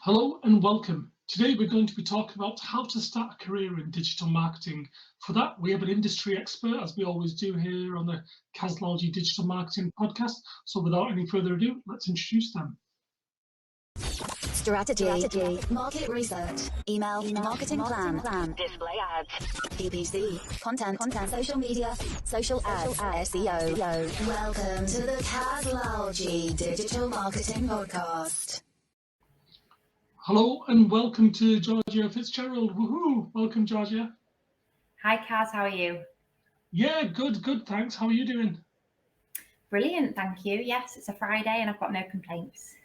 Hello and welcome. Today we're going to be talking about how to start a career in digital marketing. For that, we have an industry expert, as we always do here on the Caslogy Digital Marketing Podcast. So without any further ado, let's introduce them. Strategy, market research, email marketing plan, display ads, PPC, content, social ads, SEO. Welcome to the Caslogy Digital Marketing Podcast. Hello and welcome to Georgia Fitzgerald. Woohoo! Welcome, Georgia. Hi, Kaz. How are you? Yeah, good. Thanks. How are you doing? Brilliant, thank you. Yes, it's a Friday and I've got no complaints.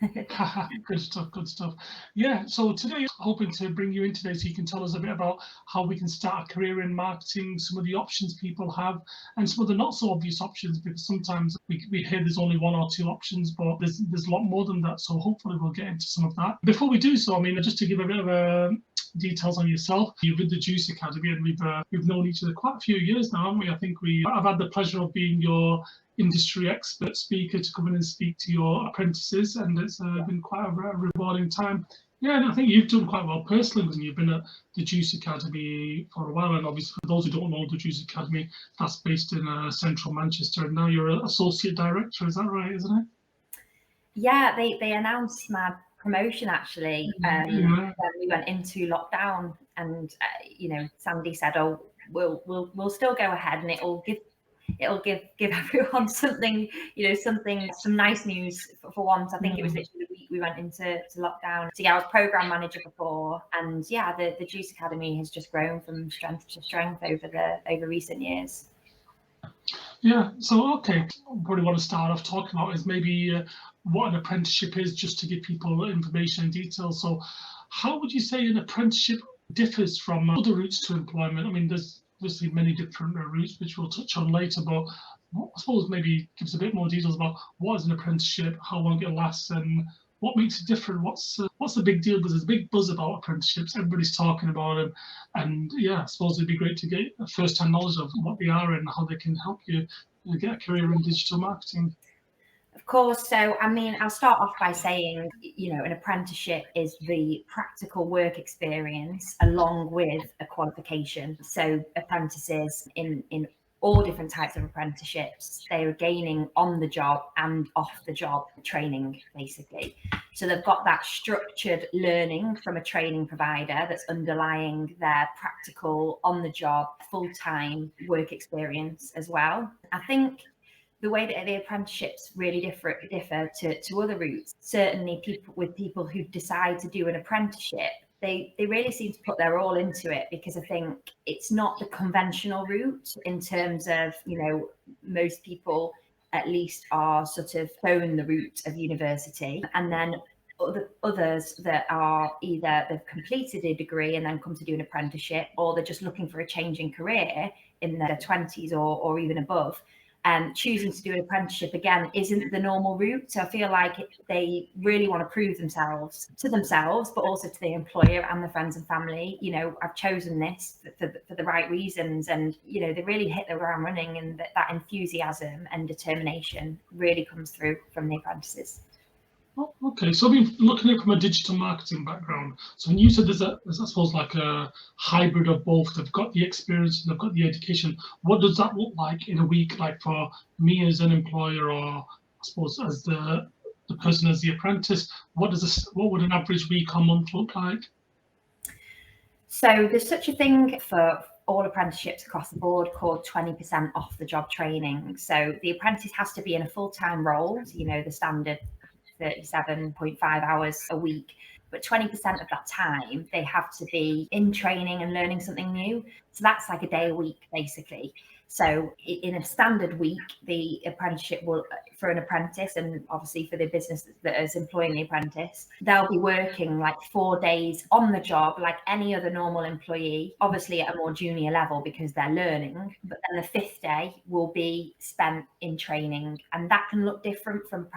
Good stuff. Yeah, so today I'm hoping to bring you in today so you can tell us a bit about how we can start a career in marketing, some of the options people have, and some of the not so obvious options, because sometimes we hear there's only one or two options, but there's a lot more than that. So hopefully we'll get into some of that. Before we do so, I mean, just to give a bit of details on yourself. You're with the Juice Academy, and we've known each other quite a few years now, haven't we? I think I've had the pleasure of being your industry expert speaker to come in and speak to your apprentices, and it's been quite a rewarding time. Yeah, and I think you've done quite well personally when you've been at the Juice Academy for a while. And obviously, for those who don't know, the Juice Academy, that's based in central Manchester, and now you're an associate director. Is that right, isn't it? Yeah, they announced my promotion actually when we went into lockdown, and Sandy said, "Oh, we'll still go ahead, and it'll give everyone something, some nice news for once." I think it was literally the week we went into lockdown. So yeah, I was program manager before, and yeah, the Juice Academy has just grown from strength to strength over recent years. Yeah, so okay, what I want to start off talking about is maybe what an apprenticeship is, just to give people information and details. So how would you say an apprenticeship differs from other routes to employment? I mean, there's obviously many different routes, which we'll touch on later, but I suppose maybe gives a bit more details about what is an apprenticeship, how long it lasts, and what makes it different. What's the big deal? Because there's a big buzz about apprenticeships. Everybody's talking about them, and yeah, I suppose it'd be great to get a first-hand knowledge of what they are and how they can help you get a career in digital marketing. Of course. So, I mean, I'll start off by saying, an apprenticeship is the practical work experience along with a qualification. So apprentices in all different types of apprenticeships, they are gaining on the job and off the job training, basically. So they've got that structured learning from a training provider that's underlying their practical on the job full-time work experience as well. I think the way that the apprenticeships really differ to other routes, certainly people who decide to do an apprenticeship, they really seem to put their all into it, because I think it's not the conventional route in terms of, most people at least are sort of shown the route of university, and then others that are either they've completed a degree and then come to do an apprenticeship, or they're just looking for a change in career in their 20s or even above. Choosing to do an apprenticeship again isn't the normal route. So I feel like they really want to prove themselves to themselves, but also to the employer and the friends and family. I've chosen this for the right reasons, and they really hit the ground running, and that enthusiasm and determination really comes through from the apprentices. Okay, so I've been looking at it from a digital marketing background. So when you said there's I suppose like a hybrid of both, they've got the experience and they've got the education. What does that look like in a week? Like for me as an employer, or I suppose as the person as the apprentice, what would an average week or month look like? So there's such a thing for all apprenticeships across the board called 20% off the job training. So the apprentice has to be in a full-time role, the standard 37.5 hours a week, but 20% of that time they have to be in training and learning something new. So that's like a day a week, basically. So in a standard week, the apprenticeship will, for an apprentice, and obviously for the business that is employing the apprentice, they'll be working like 4 days on the job like any other normal employee, obviously at a more junior level because they're learning. But then the 5th day will be spent in training, and that can look different from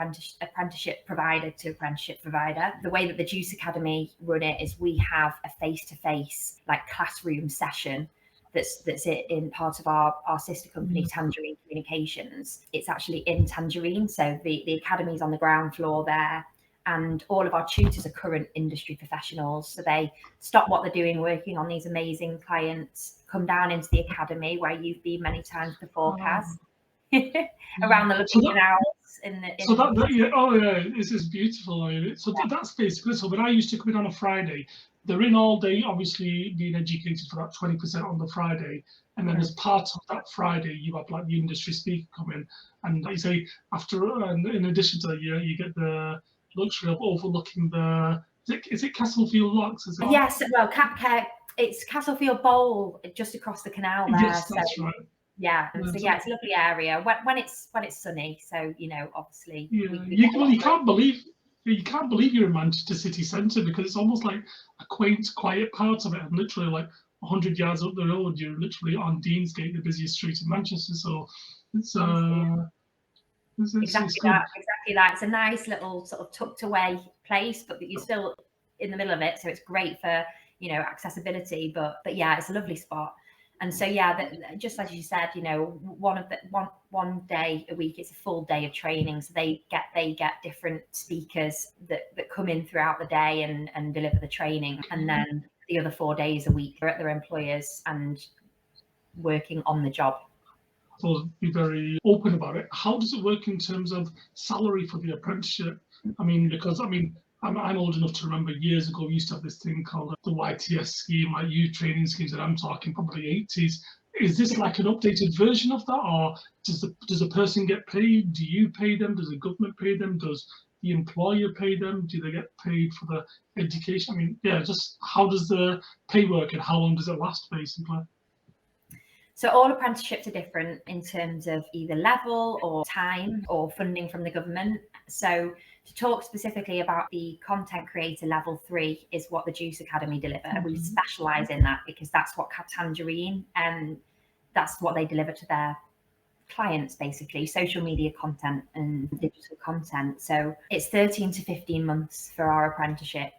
apprenticeship provider to apprenticeship provider. The way that the Juice Academy run it is we have a face-to-face like classroom session that's in part of our sister company, Tangerine Communications. It's actually in Tangerine, so the academy's on the ground floor there, And all of our tutors are current industry professionals. So they stop what they're doing working on these amazing clients, come down into the academy where you've been many times before, Kaz, around the lovely canals. This is beautiful. That's basically, so when I used to come in on a Friday, they're in all day, obviously being educated for that 20% on the Friday. And then as part of that Friday, you have like the industry speaker come in. And like you say, in addition to that, you get the luxury of overlooking is it Castlefield Locks? Yes, well, it's Castlefield Bowl just across the canal there. Yes, that's right. Yeah, so it's a lovely area when it's sunny. So obviously, you can't believe you're in Manchester city centre, because it's almost like a quaint, quiet part of it, and literally like 100 yards up the road, you're literally on Deansgate, the busiest street in Manchester. So it's exactly that. It's a nice little sort of tucked away place, but you're still in the middle of it, so it's great for accessibility. But yeah, it's a lovely spot. And so just as you said, one day a week, it's a full day of training. So they get different speakers that come in throughout the day and deliver the training, and then the other 4 days a week they're at their employers and working on the job. So be very open about it. How does it work in terms of salary for the apprenticeship? Because I'm old enough to remember years ago we used to have this thing called the YTS scheme, like youth training schemes, and I'm talking probably 80s. Is this like an updated version of that, or does the person get paid? Do you pay them? Does the government pay them? Does the employer pay them? Do they get paid for the education? Just how does the pay work, and how long does it last, basically? So all apprenticeships are different in terms of either level or time or funding from the government. So to talk specifically about the content creator level 3 is what the Juice Academy deliver. We specialise in that because that's what Tangerine, and that's what they deliver to their clients, basically, social media content and digital content. So it's 13 to 15 months for our apprenticeship.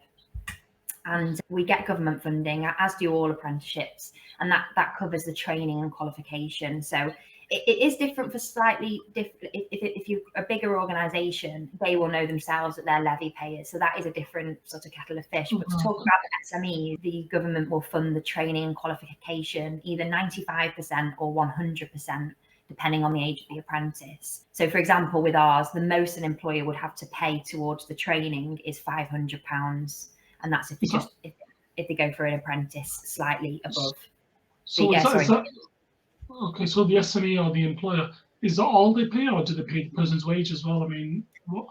And we get government funding, as do all apprenticeships, and that covers the training and qualification. So it is different for slightly different. If you're a bigger organisation, they will know themselves that they're levy payers. So that is a different sort of kettle of fish. But to talk about the SME, the government will fund the training and qualification either 95% or 100%, depending on the age of the apprentice. So for example, with ours, the most an employer would have to pay towards the training is £500. And that's if they go for an apprentice slightly above. So okay, so the SME or the employer, is that all they pay, or do they pay the person's wage as well?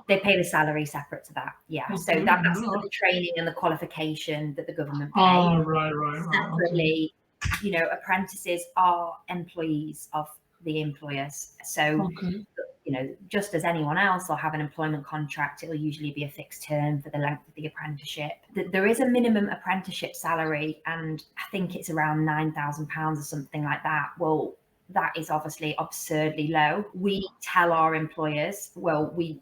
They pay the salary separate to that, yeah. Okay. So that's the training and the qualification that the government pays. Right. Separately, apprentices are employees of the employers. So just as anyone else will have an employment contract, it'll usually be a fixed term for the length of the apprenticeship. There is a minimum apprenticeship salary, and I think it's around £9,000 or something like that. Well, that is obviously absurdly low. We tell our employers, we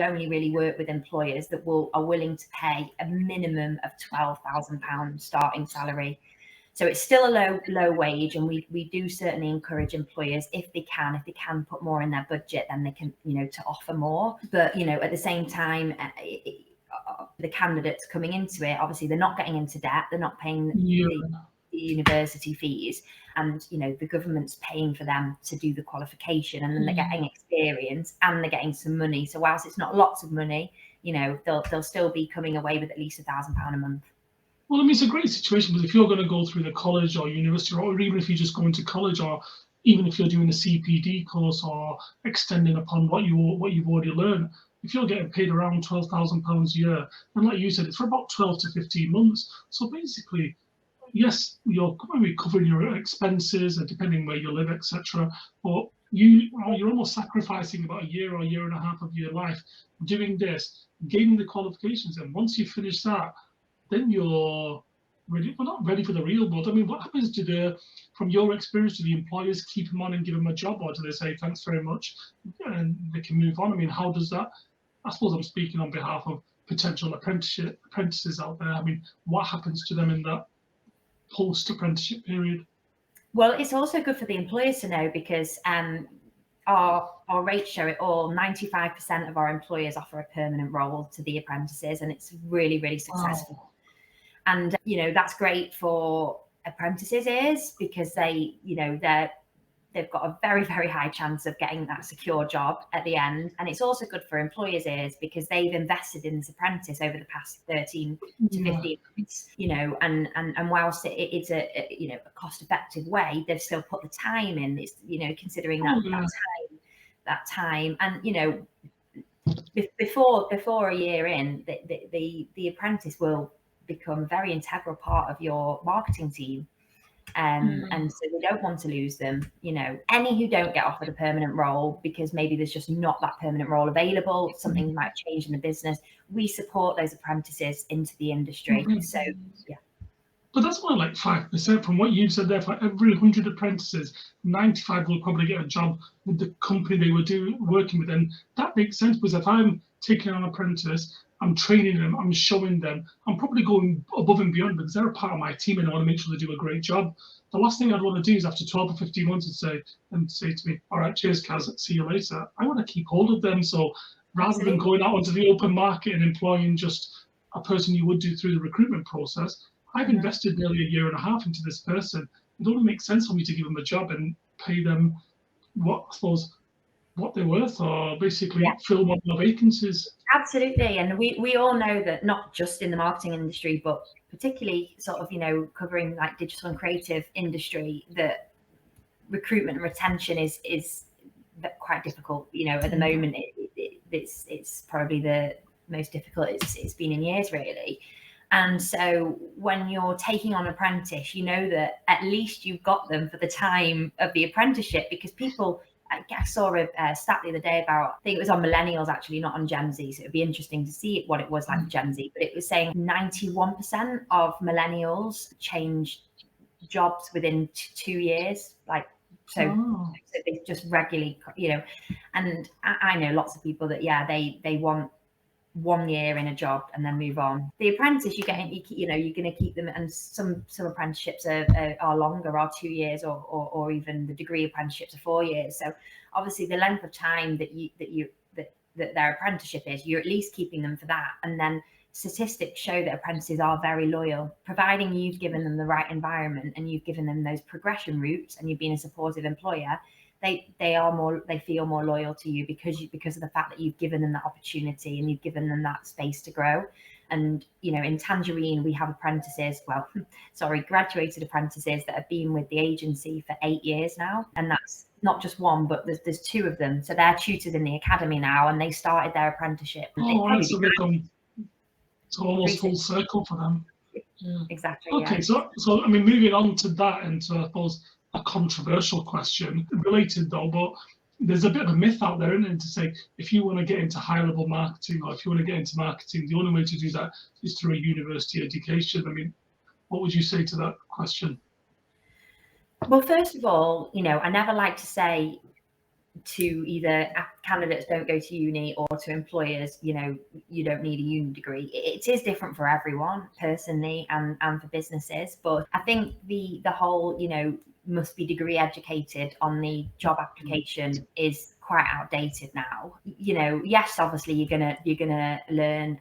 only really work with employers that are willing to pay a minimum of £12,000 starting salary. So it's still a low wage, and we do certainly encourage employers, if they can put more in their budget, then they can, to offer more. But, at the same time, the candidates coming into it, obviously they're not getting into debt, they're not paying the university fees, and, the government's paying for them to do the qualification, and then they're getting experience and they're getting some money. So whilst it's not lots of money, they'll still be coming away with at least £1,000 a month. Well, it's a great situation, because if you're going to go through the college or university, or even if you're just going to college, or even if you're doing a CPD course or extending upon what you've already learned, if you're getting paid around £12,000 a year, and like you said, it's for about 12 to 15 months. So basically, yes, you're covering your expenses, depending where you live, etc. But you're almost sacrificing about a year or year and a half of your life doing this, gaining the qualifications, and once you finish that, then you're ready. Well, not ready for the real world. What happens from your experience, do the employers keep them on and give them a job, or do they say thanks very much and they can move on? How does that? I suppose I'm speaking on behalf of potential apprentices out there. What happens to them in that post-apprenticeship period? Well, it's also good for the employers to know, because our rates show it all. 95% of our employers offer a permanent role to the apprentices, and it's really, really successful. Wow. And, you know, that's great for apprentices is because they, you know, they've got a very, very high chance of getting that secure job at the end. And it's also good for employers is because they've invested in this apprentice over the past 13 to 15 months, you know, and whilst it's you know, a cost effective way, they've still put the time in. It's, you know, considering that time. And, you know, before a year in, the apprentice will become a very integral part of your marketing team. And so we don't want to lose them. You know, any who don't get offered a permanent role because maybe there's just not that permanent role available, something might change in the business, we support those apprentices into the industry. So yeah. But that's more like 5%. From what you've said there, for every 100 apprentices, 95 will probably get a job with the company they were working with. And that makes sense because if I'm taking on an apprentice, I'm training them, I'm showing them, I'm probably going above and beyond because they're a part of my team and I want to make sure they do a great job. The last thing I'd want to do is after 12 or 15 months say to me, all right, cheers, Kaz, see you later. I want to keep hold of them. So rather than going out onto the open market and employing just a person you would do through the recruitment process, I've invested nearly a year and a half into this person. It only makes sense for me to give them a job and pay them what they're worth, or basically fill one of the vacancies. Absolutely. And we all know that not just in the marketing industry, but particularly sort of, you know, covering like digital and creative industry, that recruitment and retention is quite difficult. You know, at the moment, it's probably the most difficult it's been in years, really. And so when you're taking on an apprentice, you know that at least you've got them for the time of the apprenticeship, because people, I saw a stat the other day about, I think it was on millennials actually, not on Gen Z. So it would be interesting to see what it was like for Gen Z. But it was saying 91% of millennials changed jobs within 2 years. Like, so they just regularly, you know, and I know lots of people that, they want 1 year in a job and then move on. The apprentice, you're going to keep them, and some apprenticeships are longer, are 2 years, or even the degree apprenticeships are 4 years. So obviously the length of time that their apprenticeship is, you're at least keeping them for that. And then statistics show that apprentices are very loyal, providing you've given them the right environment and you've given them those progression routes and you've been a supportive employer. They feel more loyal to you because of the fact that you've given them that opportunity and you've given them that space to grow. And, you know, in Tangerine, we have graduated apprentices that have been with the agency for 8 years now. And that's not just one, but there's 2 of them. So they're tutors in the academy now, and they started their apprenticeship. So almost full circle for them. Yeah. Exactly. Okay, so I mean, moving on to that, and so I suppose a controversial question, related though, but there's a bit of a myth out there, isn't it, to say if you want to get into high level marketing, or if you want to get into marketing, the only way to do that is through a university education. I mean, what would you say to that question? Well, first of all, you know, I never like to say to either candidates don't go to uni, or to employers, you know, you don't need a uni degree. It is different for everyone personally and for businesses. But I think the whole, you know, must be degree educated on the job application is quite outdated now. You know, yes, obviously you're gonna learn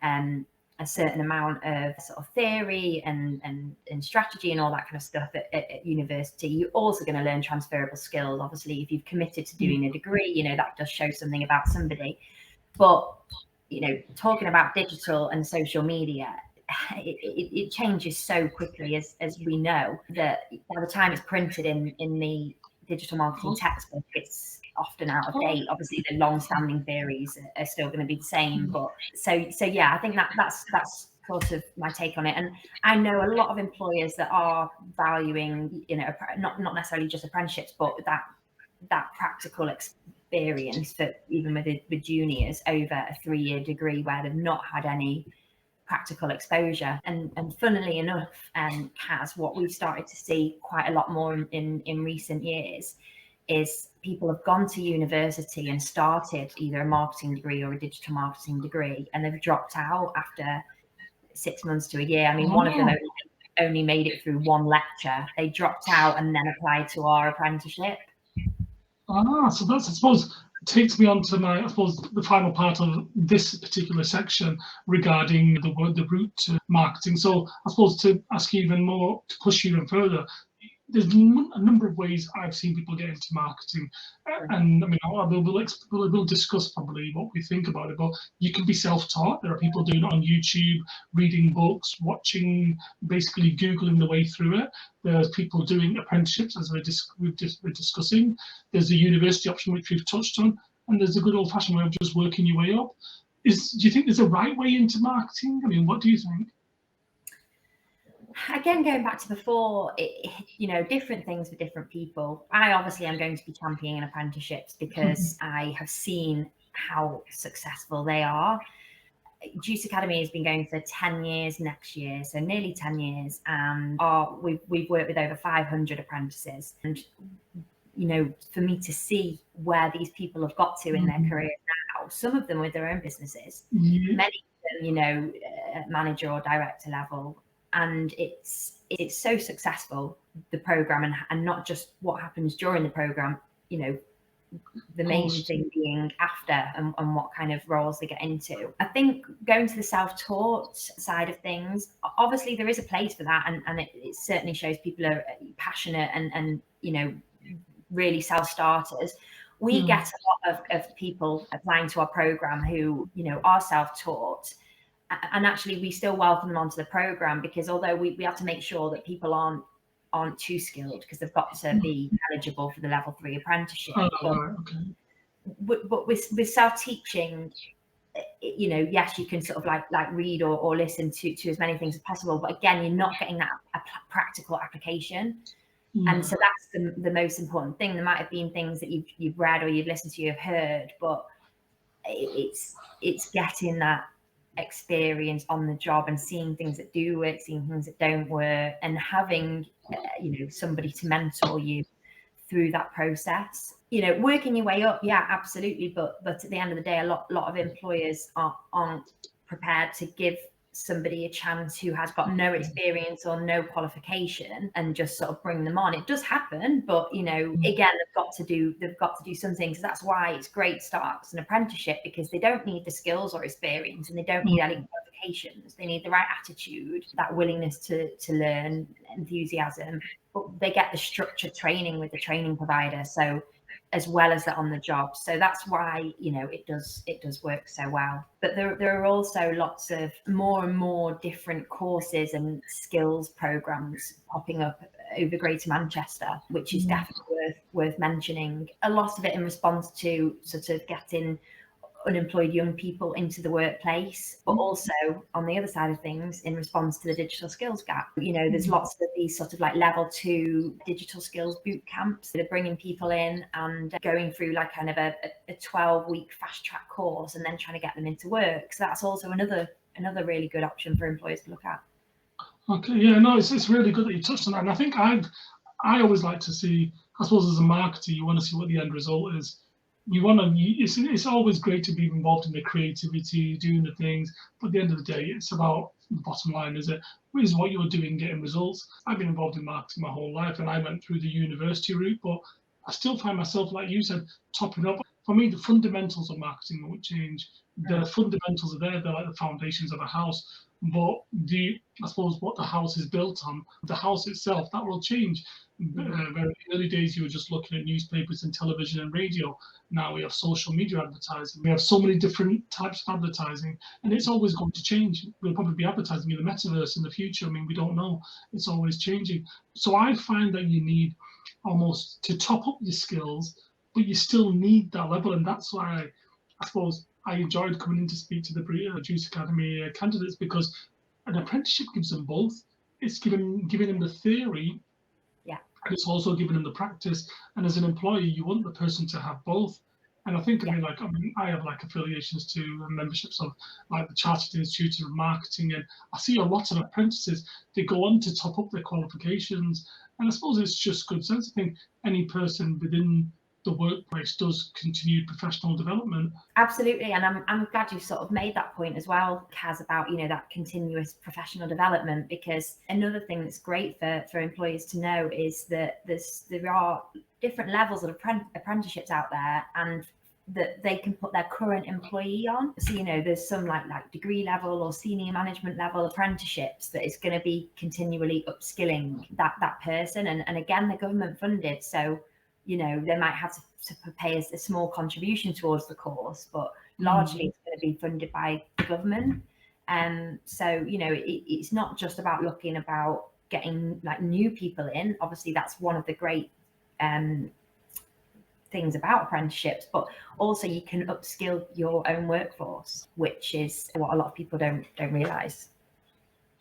a certain amount of sort of theory and strategy and all that kind of stuff at university. You're also going to learn transferable skills. Obviously, if you've committed to doing a degree, you know, that does show something about somebody. But, you know, talking about digital and social media, it changes so quickly, as we know, that by the time it's printed in the digital marketing textbook, it's often out of date. Obviously the long-standing theories are still going to be the same, but so yeah, I think that's sort of my take on it. And I know a lot of employers that are valuing, you know, not necessarily just apprenticeships, but that practical experience for even with juniors over a 3-year degree where they've not had any practical exposure. And funnily enough, Kaz, what we've started to see quite a lot more in recent years is people have gone to university and started either a marketing degree or a digital marketing degree, and they've dropped out after 6 months to a year. I mean, one of them only made it through 1 lecture. They dropped out and then applied to our apprenticeship. So that's, I suppose, takes me on to my, I suppose, the final part of this particular section regarding the route to marketing. So I suppose to ask you even more, to push you even further, there's a number of ways I've seen people get into marketing, and I mean, we'll discuss probably what we think about it. But you can be self-taught. There are people doing it on YouTube, reading books, watching, basically googling the way through it. There's people doing apprenticeships, as we're discussing. There's the university option, which we've touched on, and there's a good old-fashioned way of just working your way up. Do you think there's a right way into marketing? I mean, what do you think? Again, going back to before, different things for different people. I obviously am going to be championing apprenticeships because I have seen how successful they are. Juice Academy has been going for 10 years next year, so nearly 10 years, and we've worked with over 500 apprentices. And for me to see where these people have got to in their careers now, some of them with their own businesses, many of them, at manager or director level. And it's so successful, the program, and not just what happens during the program, the main thing being after and what kind of roles they get into. I think going to the self-taught side of things, obviously there is a place for that, and it certainly shows people are passionate and really self-starters. We get a lot of people applying to our program who are self-taught. And actually, we still welcome them onto the program, because although we have to make sure that people aren't too skilled, because they've got to be eligible for the level 3 apprenticeship. But with self-teaching, yes, you can sort of like read or listen to as many things as possible. But again, you're not getting that practical application. And so that's the most important thing. There might have been things that you've read or you've listened to, you've heard, but it's getting that experience on the job and seeing things that do work, seeing things that don't work, and having somebody to mentor you through that process. Working your way up, yeah, absolutely, but at the end of the day, a lot of employers aren't prepared to give somebody a chance who has got no experience or no qualification and just sort of bring them on. It does happen, but again, they've got to do some things. That's why it's great to start as an apprenticeship, because they don't need the skills or experience, and they don't need any qualifications. They need the right attitude, that willingness to learn, enthusiasm, but they get the structured training with the training provider, so as well as that on the job. So that's why it does work so well. But there are also lots of more and more different courses and skills programs popping up over Greater Manchester, which is definitely worth mentioning. A lot of it in response to sort of getting unemployed young people into the workplace, but also on the other side of things, in response to the digital skills gap. There's lots of these sort of like level 2 digital skills boot camps that are bringing people in and going through like kind of a 12-week fast track course and then trying to get them into work. So that's also another really good option for employers to look at. Okay, yeah, no, it's really good that you touched on that. And I think I always like to see, I suppose as a marketer, you want to see what the end result is. It's always great to be involved in the creativity, doing the things, but at the end of the day, it's about the bottom line, is what you're doing, getting results. I've been involved in marketing my whole life, and I went through the university route, but I still find myself, like you said, topping up. For me, the fundamentals of marketing won't change. The fundamentals are there, they're like the foundations of a house. But I suppose what the house is built on, the house itself, that will change. Very early days, you were just looking at newspapers and television and radio. Now we have social media advertising. We have so many different types of advertising, and it's always going to change. We'll probably be advertising in the metaverse in the future. I mean, we don't know. It's always changing. So I find that you need almost to top up your skills, but you still need that level, and that's why I suppose I enjoyed coming in to speak to the Juice Academy candidates, because an apprenticeship gives them both. It's giving them the theory, and it's also giving them the practice. And as an employer, you want the person to have both. And I think, I have like affiliations to memberships of like the Chartered Institute of Marketing, and I see a lot of apprentices, they go on to top up their qualifications. And I suppose it's just good sense. I think any person within the workplace does continued professional development. Absolutely, and I'm glad you sort of made that point as well, Kaz, about that continuous professional development, because another thing that's great for employers to know is that there are different levels of apprenticeships out there, and that they can put their current employee on. So there's some like degree level or senior management level apprenticeships that is going to be continually upskilling that person, and again, they're government funded, so they might have to pay a small contribution towards the course, but largely it's going to be funded by the government. So it's not just about looking about getting like new people in. Obviously, that's one of the great things about apprenticeships, but also you can upskill your own workforce, which is what a lot of people don't realise.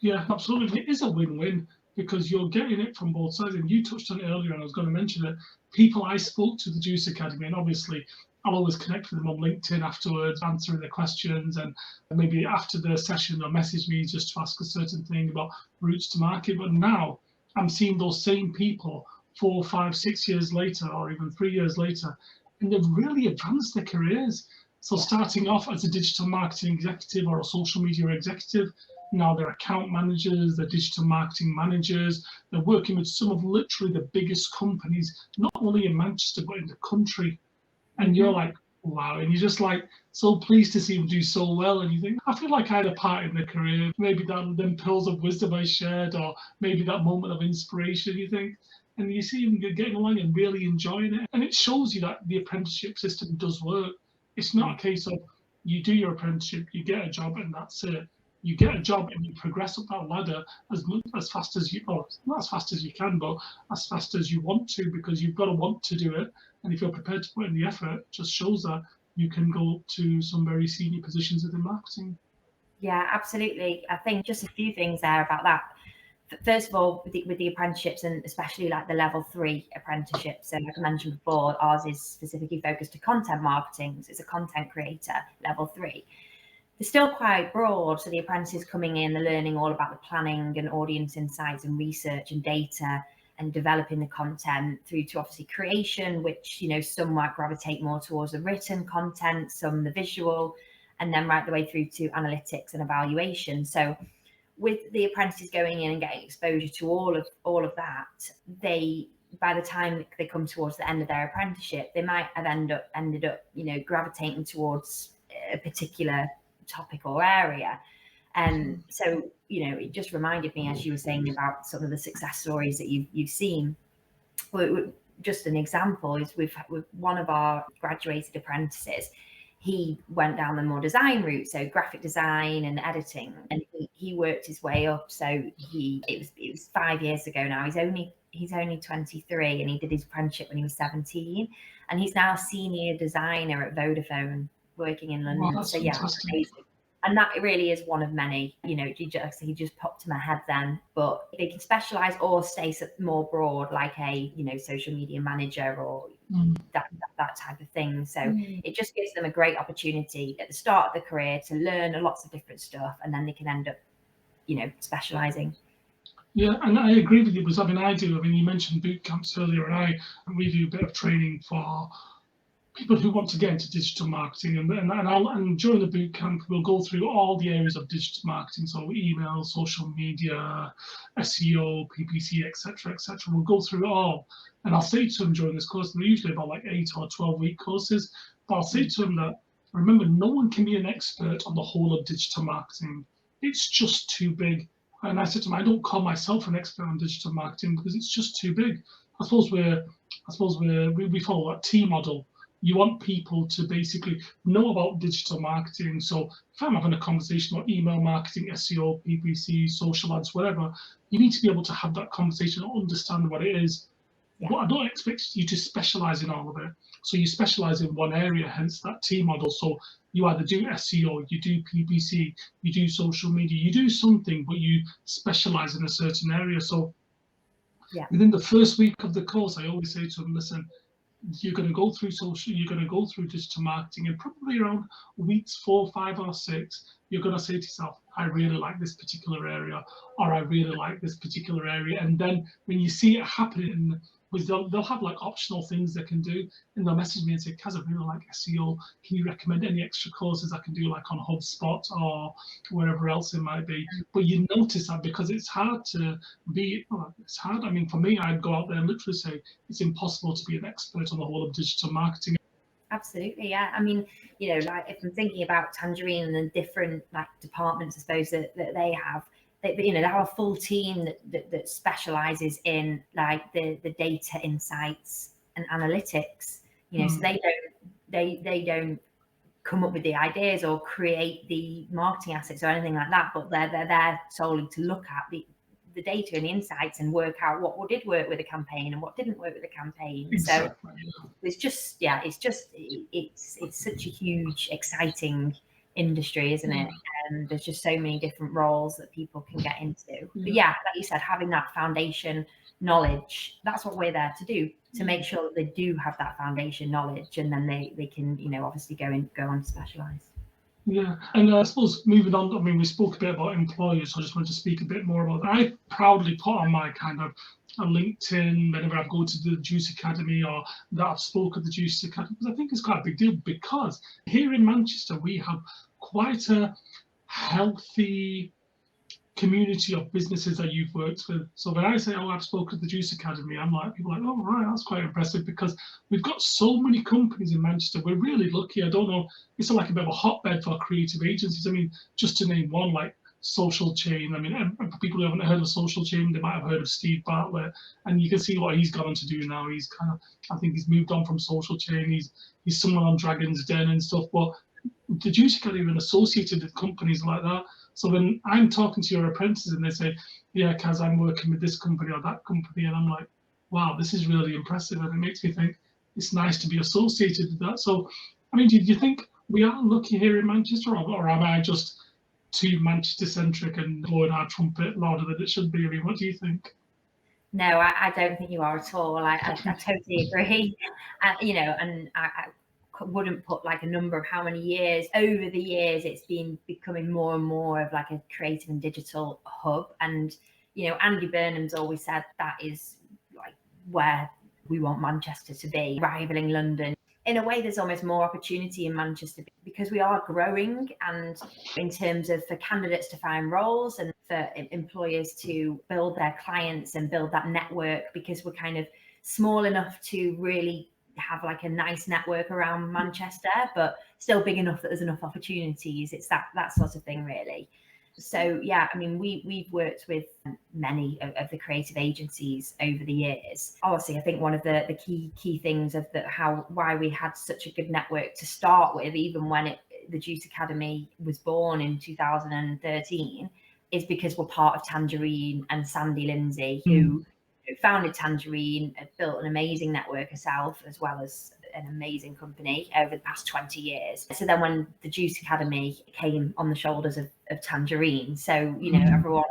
Yeah, absolutely. It is a win-win because you're getting it from both sides. And you touched on it earlier, and I was going to mention it. People I spoke to the Juice Academy, and obviously I'll always connect with them on LinkedIn afterwards, answering their questions, and maybe after the session they'll message me just to ask a certain thing about routes to market. But now I'm seeing those same people 4, 5, 6 years later, or even 3 years later, and they've really advanced their careers. So starting off as a digital marketing executive or a social media executive, now they're account managers, they're digital marketing managers, they're working with some of literally the biggest companies, not only in Manchester, but in the country. And you're like, wow, and you're just like so pleased to see them do so well. And you think, I feel like I had a part in their career, maybe them pearls of wisdom I shared, or maybe that moment of inspiration, you think. And you see them getting along and really enjoying it. And it shows you that the apprenticeship system does work. It's not a case of you do your apprenticeship, you get a job, and that's it. You get a job and you progress up that ladder as fast as you, or not as fast as you can, but as fast as you want to, because you've got to want to do it. And if you're prepared to put in the effort, it just shows that you can go to some very senior positions within marketing. Yeah, absolutely. I think just a few things there about that. First of all, with the apprenticeships, and especially like the level 3 apprenticeships, so like I mentioned before, ours is specifically focused to content marketing. So it's a content creator, level 3. They're still quite broad. So the apprentices coming in, they're learning all about the planning and audience insights and research and data and developing the content, through to obviously creation, which, some might gravitate more towards the written content, some the visual, and then right the way through to analytics and evaluation. So with the apprentices going in and getting exposure to all of that, they, by the time they come towards the end of their apprenticeship, they might have ended up gravitating towards a particular topic or area. And so it just reminded me, as you were saying, about some of the success stories that you've seen. Just an example is with one of our graduated apprentices. He went down the more design route, so graphic design and editing, and he worked his way up. So it was 5 years ago now. He's only 23, and he did his apprenticeship when he was 17, and he's now a senior designer at Vodafone, working in London. Wow, that's so yeah, fantastic. amazing. And that really is one of many. He just popped in my head then. But they can specialize or stay more broad, like a social media manager or that type of thing. So it just gives them a great opportunity at the start of the career to learn lots of different stuff, and then they can end up specializing. Yeah, and I agree with you, because you mentioned boot camps earlier, and we do a bit of training for people who want to get into digital marketing, and during the boot camp we'll go through all the areas of digital marketing, so email, social media, SEO, PPC, etc. We'll go through it all, and I'll say to them during this course, they're usually about like 8 or 12-week courses, but I'll say to them that, remember, no one can be an expert on the whole of digital marketing. It's just too big. And I said to them, I don't call myself an expert on digital marketing because it's just too big. I suppose we follow that T model. You want people to basically know about digital marketing. So if I'm having a conversation about email marketing, SEO, PPC, social ads, whatever, you need to be able to have that conversation and understand what it is. Yeah. But I don't expect you to specialize in all of it. So you specialize in one area, hence that T model. So you either do SEO, you do PPC, you do social media, you do something, but you specialize in a certain area. So within the first week of the course, I always say to them, listen, you're going to go through you're going to go through digital marketing, and probably around weeks 4, 5, or 6, you're going to say to yourself, I really like this particular area, or I really like this particular area. And then when you see it happening was they'll have like optional things they can do, and they'll message me and say, Kaz, I really like SEO. Can you recommend any extra courses I can do, like on HubSpot or wherever else it might be? But you notice that because it's hard to be, it's hard. I mean, for me, I'd go out there and literally say it's impossible to be an expert on the whole of digital marketing. Absolutely, yeah. I mean, like if I'm thinking about Tangerine and the different like departments, I suppose that they have, they have a full team that specializes in like the data insights and analytics. So they don't come up with the ideas or create the marketing assets or anything like that, but they're there solely to look at the data and the insights and work out what did work with a campaign and what didn't work with a campaign. Exactly. So it's such a huge, exciting industry, isn't it? And there's just so many different roles that people can get into. But yeah, like you said, having that foundation knowledge, that's what we're there to do, to make sure that they do have that foundation knowledge, and then they can, obviously go on to specialize. Yeah, and I suppose moving on, I mean, we spoke a bit about employers, so I just wanted to speak a bit more about that. I proudly put on my kind of a LinkedIn whenever I go to the Juice Academy or that I've spoken at the Juice Academy, because I think it's quite a big deal, because here in Manchester, we have quite a healthy community of businesses that you've worked with. So when I say, I've spoken at the Juice Academy, I'm like, people are like, oh, right, that's quite impressive, because we've got so many companies in Manchester. We're really lucky. I don't know, it's like a bit of a hotbed for creative agencies. I mean, just to name one, like Social Chain. I mean, for people who haven't heard of Social Chain, they might have heard of Steve Bartlett, and you can see what he's gone on to do now. He's kind of, I think he's moved on from Social Chain. He's someone on Dragon's Den and stuff. But the Juice Academy have been associated with companies like that. So when I'm talking to your apprentices and they say, yeah, Kaz, I'm working with this company or that company, and I'm like, wow, this is really impressive. And it makes me think it's nice to be associated with that. So, I mean, do you think we are lucky here in Manchester, or am I just too Manchester centric and blowing our trumpet louder than it should be? I mean, what do you think? No, I don't think you are at all. I totally agree. And I wouldn't put like a number of how many years. Over the years, it's been becoming more and more of like a creative and digital hub. And Andy Burnham's always said that is like where we want Manchester to be, rivaling London. In a way, there's almost more opportunity in Manchester because we are growing, and in terms of for candidates to find roles and for employers to build their clients and build that network, because we're kind of small enough to really have like a nice network around Manchester, but still big enough that there's enough opportunities. It's that sort of thing, really. So yeah, I mean, we've worked with many of the creative agencies over the years. Obviously, I think one of the key things of why we had such a good network to start with, even when the Juice Academy was born in 2013, is because we're part of Tangerine, and Sandy Lindsay, who founded Tangerine, built an amazing network herself, as well as an amazing company over the past 20 years. So then when the Juice Academy came on the shoulders of Tangerine, so, everyone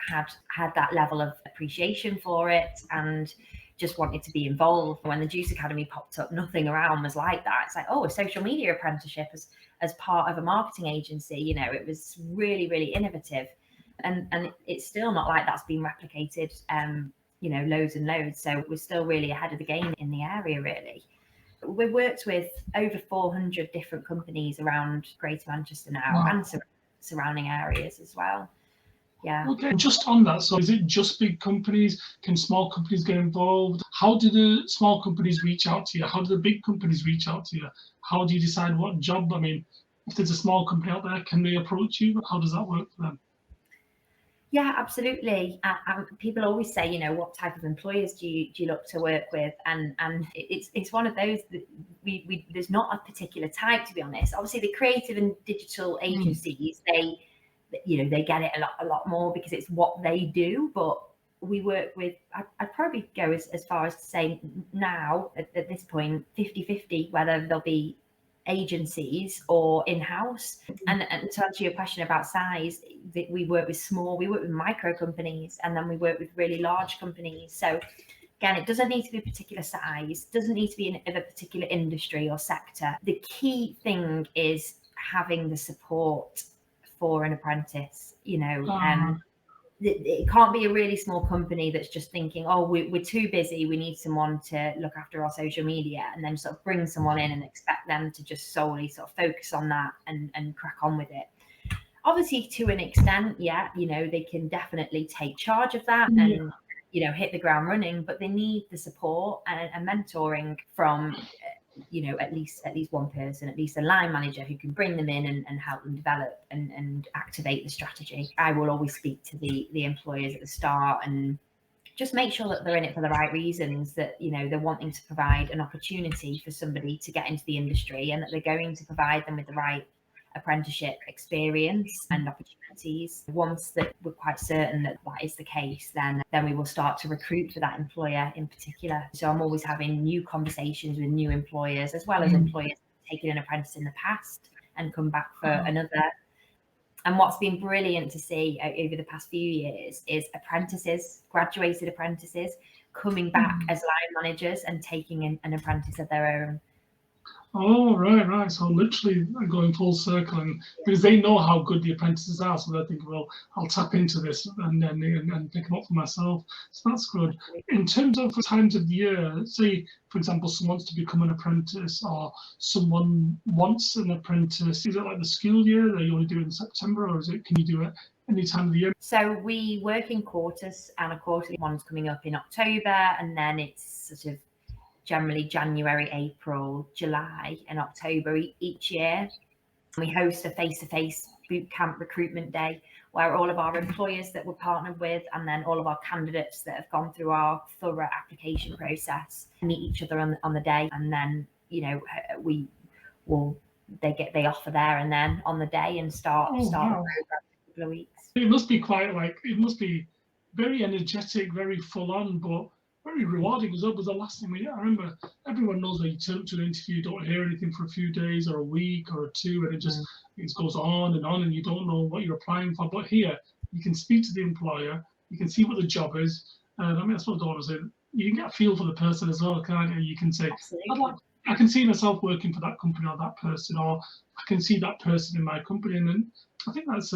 had that level of appreciation for it and just wanted to be involved. When the Juice Academy popped up, nothing around was like that. It's like, a social media apprenticeship as part of a marketing agency. It was really, really innovative. And it's still not like that's been replicated loads and loads. So we're still really ahead of the game in the area, really. We've worked with over 400 different companies around Greater Manchester now, and surrounding areas as well. Yeah. Okay, just on that, so is it just big companies? Can small companies get involved? How do the small companies reach out to you? How do the big companies reach out to you? How do you decide what job? I mean, if there's a small company out there, can they approach you? How does that work for them? Yeah, absolutely. People always say, what type of employers do you look to work with? And it's one of those that we there's not a particular type, to be honest. Obviously, the creative and digital agencies, they get it a lot more because it's what they do. But we work with, I'd probably go as far as to say now at this point, 50-50, whether there'll be agencies or in-house. And to answer your question about size, we work with micro companies, and then we work with really large companies. So again, it doesn't need to be a particular size, doesn't need to be in a particular industry or sector. The key thing is having the support for an apprentice, it can't be a really small company that's just thinking, oh, we're too busy, we need someone to look after our social media, and then sort of bring someone in and expect them to just solely sort of focus on that and crack on with it. Obviously, to an extent, yeah, they can definitely take charge of that and hit the ground running, but they need the support and mentoring from at least one person, at least a line manager who can bring them in and help them develop and activate the strategy. I will always speak to the employers at the start and just make sure that they're in it for the right reasons, that they're wanting to provide an opportunity for somebody to get into the industry, and that they're going to provide them with the right apprenticeship experience and opportunities. Once that we're quite certain that is the case, then we will start to recruit for that employer in particular. So I'm always having new conversations with new employers, as well as employers taking an apprentice in the past and come back for another. And what's been brilliant to see over the past few years is graduated apprentices coming back as line managers and taking an apprentice of their own. Oh, right. So literally going full circle, and because they know how good the apprentices are, so they're thinking, well, I'll tap into this and pick them up for myself. So that's good. In terms of times of the year, say, for example, someone wants to become an apprentice, or someone wants an apprentice, is it like the school year that you only do in September, or can you do it any time of the year? So we work in quarters, and a quarterly one's coming up in October, and then it's sort of generally January, April, July, and October each year. We host a face-to-face boot camp recruitment day where all of our employers that we're partnered with, and then all of our candidates that have gone through our thorough application process, meet each other on the day, and then they offer there and then on the day and start the program in a couple of weeks. It must be it must be very energetic, very full on, but very rewarding as well. Because the last thing I remember, everyone knows that you turn up to an interview, don't hear anything for a few days or a week or two, and it goes on, and you don't know what you're applying for. But here, you can speak to the employer, you can see what the job is. That's what I want to say. You can get a feel for the person as well, can't you? You can say, I can see myself working for that company or that person, or I can see that person in my company. And then I think that's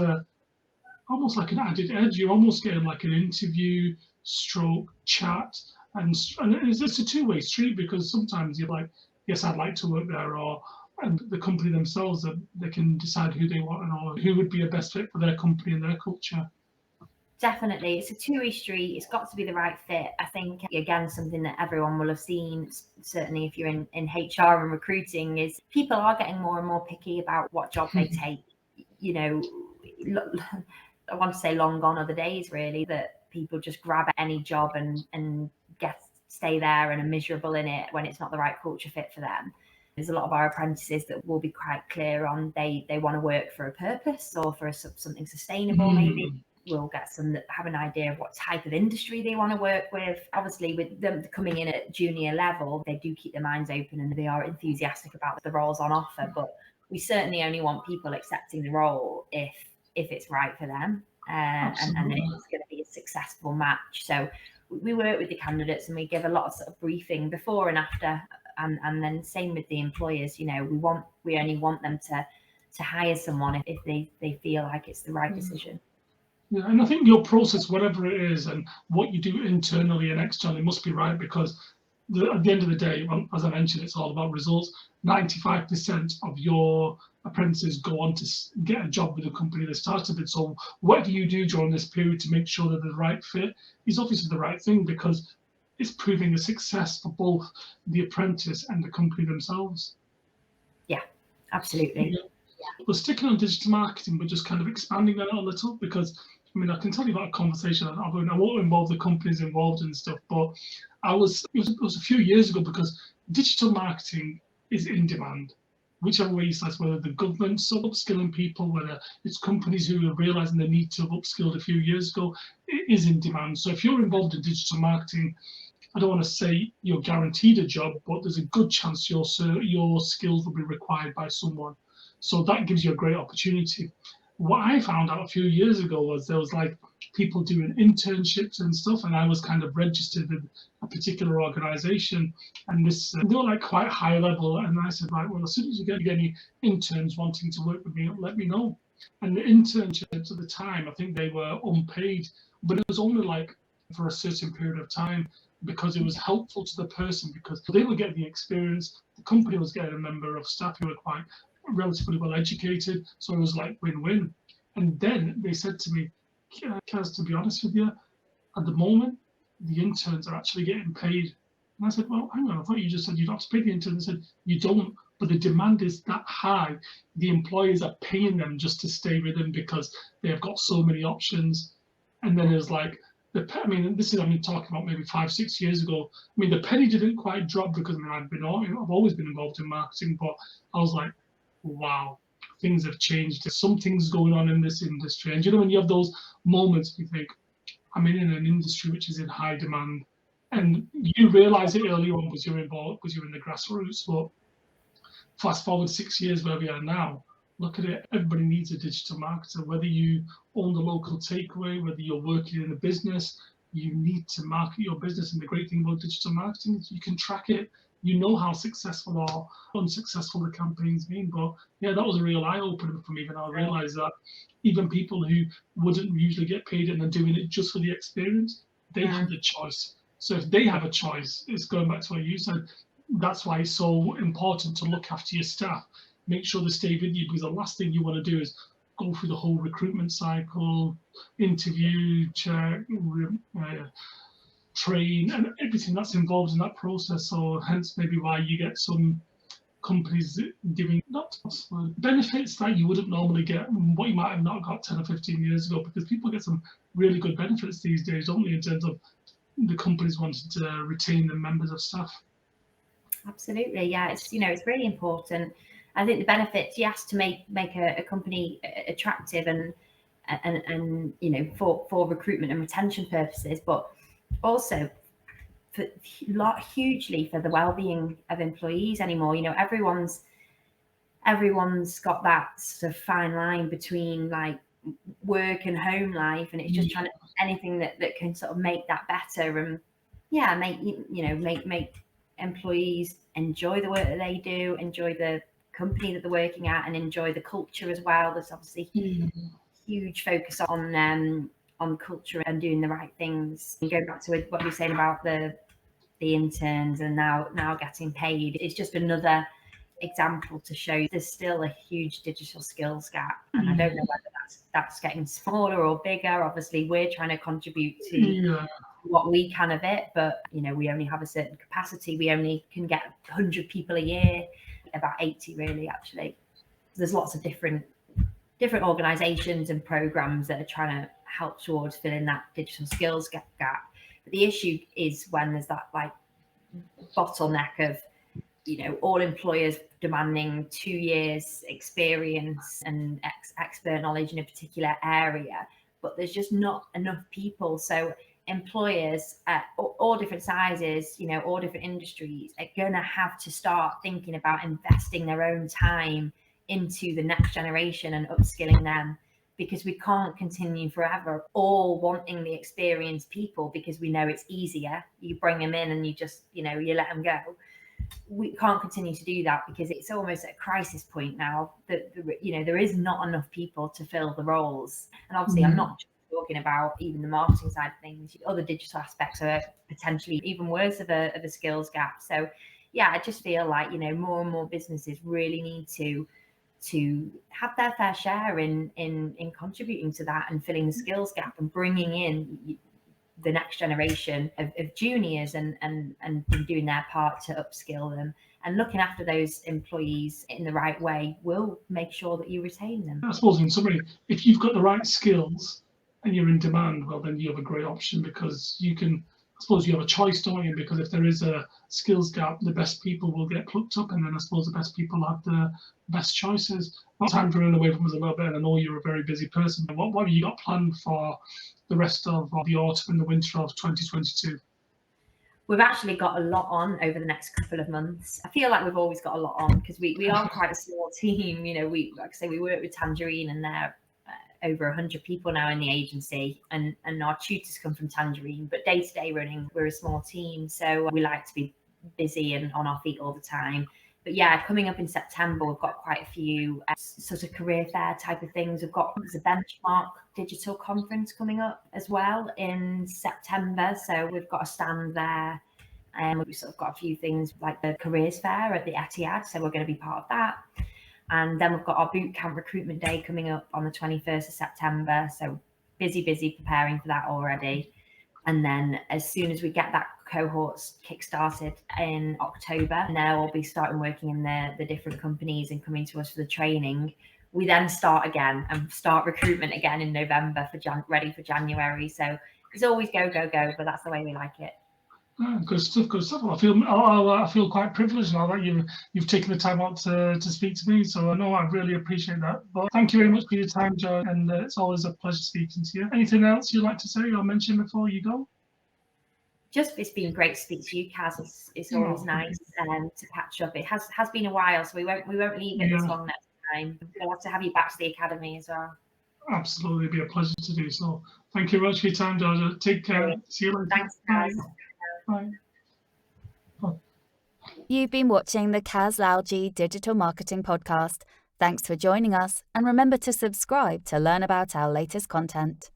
almost like an added edge. You're almost getting like an interview stroke chat, and it's a two-way street, because sometimes you're like, yes, I'd like to work there, and the company themselves, they can decide who they want or who would be a best fit for their company and their culture. Definitely, it's a two-way street. It's got to be the right fit. I think, again, something that everyone will have seen, certainly if you're in HR and recruiting, is people are getting more and more picky about what job they take. I want to say long gone are the days, really, that people just grab any job and stay there and are miserable in it when it's not the right culture fit for them. There's a lot of our apprentices that will be quite clear on they want to work for a purpose or for something sustainable. Maybe we'll get some that have an idea of what type of industry they want to work with. Obviously, with them coming in at junior level, they do keep their minds open and they are enthusiastic about the roles on offer. But we certainly only want people accepting the role if it's right for them and it's going to be a successful match. So we work with the candidates and we give a lot of sort of briefing before and after, and then same with the employers. We only want them to hire someone if they feel like it's the right decision. Yeah, and I think your process, whatever it is, and what you do internally and externally must be right, because at the end of the day, as I mentioned, it's all about results. 95% of your apprentices go on to get a job with the company they started with. So whatever you do during this period to make sure that they're the right fit is obviously the right thing, because it's proving a success for both the apprentice and the company themselves. Yeah, absolutely. Yeah. We're sticking on digital marketing, but just kind of expanding that a little, because I can tell you about a conversation. I won't involve the companies involved and stuff, but it was a few years ago, because digital marketing is in demand. Whichever way you slice, whether the government's upskilling people, whether it's companies who are realizing the need to have upskilled a few years ago, it is in demand. So if you're involved in digital marketing, I don't want to say you're guaranteed a job, but there's a good chance your skills will be required by someone. So that gives you a great opportunity. What I found out a few years ago was there was like people doing internships and stuff, and I was kind of registered with a particular organization, and they were like quite high level, and I said, right, well, as soon as you get any interns wanting to work with me, let me know. And the internships at the time, I think they were unpaid, but it was only like for a certain period of time, because it was helpful to the person, because they were getting the experience, the company was getting a member of staff who were quite relatively well educated, so it was like win-win. And then they said to me, Kaz, to be honest with you, at the moment, the interns are actually getting paid. And I said, well, hang on, I thought you just said you don't have to pay the interns. They said, you don't, but the demand is that high. The employers are paying them just to stay with them because they have got so many options. And then it was like, I mean, I'm talking about maybe 5-6 years ago. I mean, the penny didn't quite drop because I've always been involved in marketing, but I was like, wow, things have changed. There's some things going on in this industry. And when you have those moments, you think, I'm in an industry which is in high demand, and you realize it early on because you're involved, because you're in the grassroots. But fast forward 6 years where we are now, look at it. Everybody needs a digital marketer. Whether you own the local takeaway, whether you're working in a business, you need to market your business. And the great thing about digital marketing is you can track it. You know how successful or unsuccessful the campaign's been. But yeah, that was a real eye-opener for me when I realized that even people who wouldn't usually get paid and are doing it just for the experience, they have the choice. So if they have a choice, it's going back to what you said, that's why it's so important to look after your staff, make sure they stay with you, because the last thing you want to do is go through the whole recruitment cycle, interview, check, train, and everything that's involved in that process. So hence maybe why you get some companies giving not benefits that you wouldn't normally get, what you might have not got 10 or 15 years ago, because people get some really good benefits these days, don't they, in terms of the companies wanting to retain the members of staff. Absolutely, yeah. It's it's really important. I think the benefits, yes, to make a company attractive and for recruitment and retention purposes, but also hugely for the well-being of employees anymore. Everyone's got that sort of fine line between like work and home life, and it's just trying to anything that can sort of make that better and make employees enjoy the work that they do, enjoy the company that they're working at, and enjoy the culture as well. There's obviously huge focus on culture and doing the right things. And going back to what you were saying about the interns and now getting paid, it's just another example to show there's still a huge digital skills gap, and I don't know whether that's getting smaller or bigger. Obviously we're trying to contribute to what we can of it, but we only have a certain capacity. We only can get 100 people a year, about 80 really, actually. There's lots of different organizations and programs that are trying to help towards filling that digital skills gap. But the issue is when there's that like bottleneck of all employers demanding 2 years experience and expert knowledge in a particular area, but there's just not enough people. So employers at all different sizes, all different industries, are going to have to start thinking about investing their own time into the next generation and upskilling them, because we can't continue forever all wanting the experienced people because we know it's easier. You bring them in and you just, you let them go. We can't continue to do that because it's almost at a crisis point now that, there is not enough people to fill the roles. And obviously I'm not talking about even the marketing side of things. Other digital aspects are potentially even worse of a skills gap. So yeah, I just feel like, more and more businesses really need to have their fair share in contributing to that and filling the skills gap and bringing in the next generation of juniors and doing their part to upskill them, and looking after those employees in the right way will make sure that you retain them. I suppose in summary, if you've got the right skills and you're in demand, well, then you have a great option, because you have a choice, don't you? Because if there is a skills gap, the best people will get plucked up, and then I suppose the best people have the best choices. Time for running away from us a little bit, and I know you're a very busy person. What have you got planned for the rest of the autumn and the winter of 2022? We've actually got a lot on over the next couple of months. I feel like we've always got a lot on because we are quite a small team. We, like I say, we work with Tangerine, and they're over 100 people now in the agency, and our tutors come from Tangerine, but day-to-day running, we're a small team. So we like to be busy and on our feet all the time. But yeah, coming up in September, we've got quite a few sort of career fair type of things. There's a benchmark digital conference coming up as well in September. So we've got a stand there. And we've sort of got a few things like the careers fair at the Etihad. So we're going to be part of that. And then we've got our boot camp recruitment day coming up on the 21st of September. So busy preparing for that already. And then as soon as we get that cohorts kick-started in October, and now we'll be starting working in the different companies and coming to us for the training. We then start again and start recruitment again in November ready for January. So it's always go, but that's the way we like it. Good stuff, good stuff. I feel quite privileged now that you've taken the time out to speak to me. So I know I really appreciate that. But thank you very much for your time, Joe, and it's always a pleasure speaking to you. Anything else you'd like to say or mention before you go? Just it's been great to speak to you, Kaz. It's always nice to catch up. It has been a while, so we won't leave it this long next time. We'll have to have you back to the academy as well. Absolutely, it'd be a pleasure to do so. Thank you very much for your time, Georgia. Take care. See you later. Thanks, Kaz. Bye. You've been watching the Kaz Lalji Digital Marketing Podcast. Thanks for joining us, and remember to subscribe to learn about our latest content.